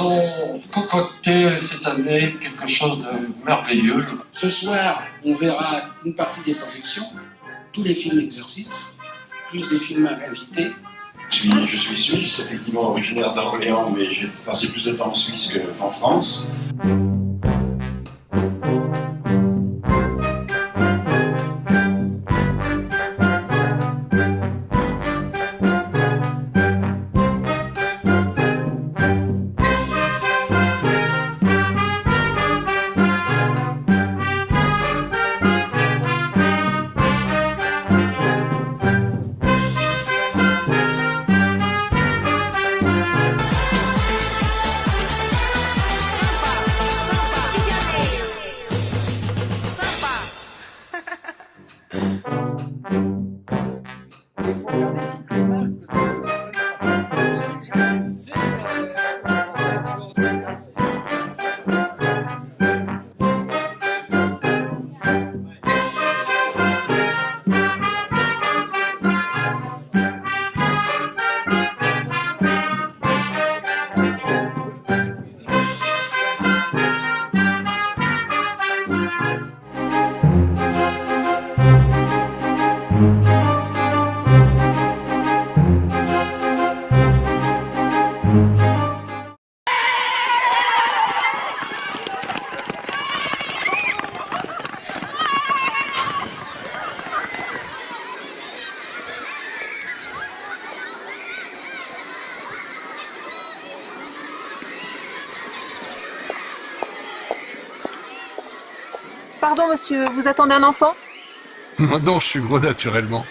ont concocté cette année quelque chose de merveilleux. Ce soir, on verra une partie des projections, tous les films exercices, plus des films invités. Je suis suisse, effectivement originaire d'Orléans, mais j'ai passé plus de temps en Suisse qu'en France. Il faut regarder toutes les marques. Pardon monsieur, vous attendez un enfant? Non, je suis gros naturellement.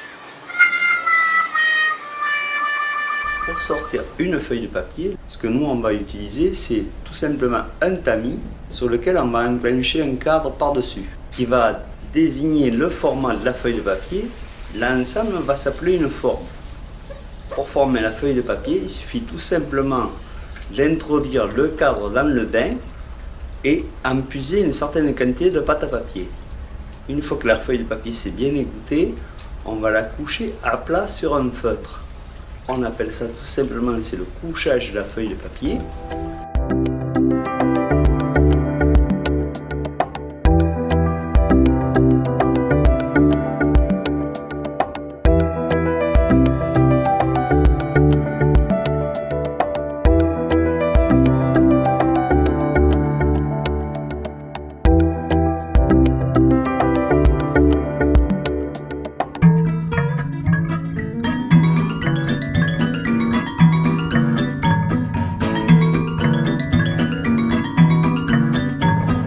Pour sortir une feuille de papier, ce que nous on va utiliser, c'est tout simplement un tamis sur lequel on va enclencher un cadre par-dessus qui va désigner le format de la feuille de papier. L'ensemble va s'appeler une forme. Pour former la feuille de papier, il suffit tout simplement d'introduire le cadre dans le bain et en puiser une certaine quantité de pâte à papier. Une fois que la feuille de papier s'est bien égouttée, on va la coucher à plat sur un feutre. On appelle ça tout simplement, c'est le couchage de la feuille de papier.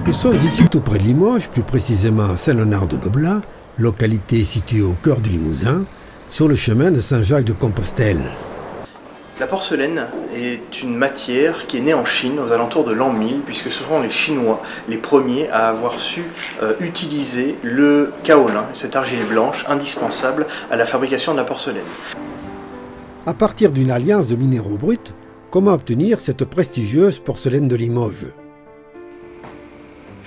Nous sommes ici tout près de Limoges, plus précisément à Saint-Léonard-de-Noblat, localité située au cœur du Limousin, sur le chemin de Saint-Jacques-de-Compostelle. La porcelaine est une matière qui est née en Chine aux alentours de l'an 1000, puisque ce sont les Chinois les premiers à avoir su utiliser le kaolin, cette argile blanche indispensable à la fabrication de la porcelaine. À partir d'une alliance de minéraux bruts, comment obtenir cette prestigieuse porcelaine de Limoges?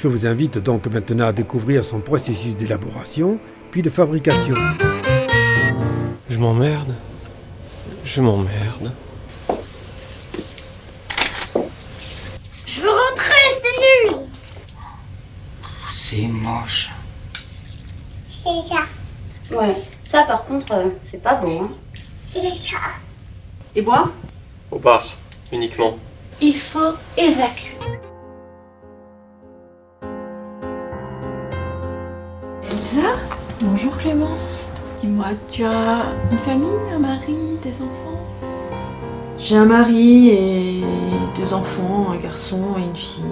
Je vous invite donc maintenant à découvrir son processus d'élaboration, puis de fabrication. Je m'emmerde. Je m'emmerde. Je veux rentrer, c'est nul. C'est moche. C'est ça. Ouais, ça par contre, c'est pas beau, hein. C'est ça. Et boire? Au bar, uniquement. Il faut évacuer. Elsa? Bonjour Clémence. Dis-moi, tu as une famille, un mari, des enfants? J'ai un mari et 2 enfants, un garçon et une fille.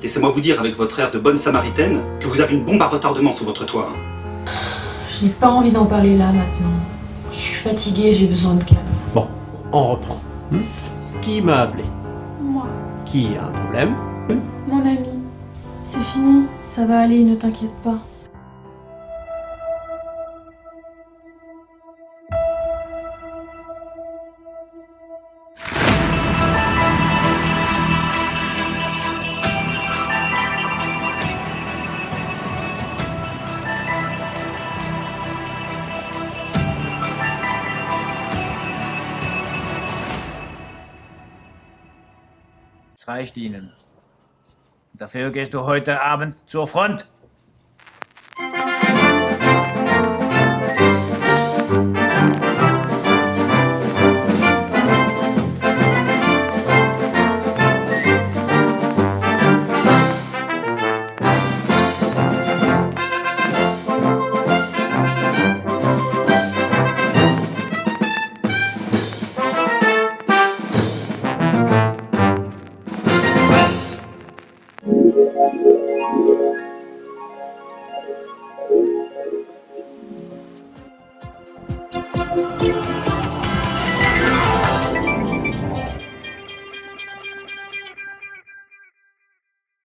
Laissez-moi vous dire avec votre air de bonne samaritaine que vous avez une bombe à retardement sous votre toit. Je n'ai pas envie d'en parler là maintenant. Je suis fatiguée, j'ai besoin de calme. Bon, on reprend. Qui m'a appelé? Moi. Qui a un problème? Mon ami. C'est fini, ça va aller, ne t'inquiète pas. Das reicht Ihnen. Dafür gehst du heute Abend zur Front.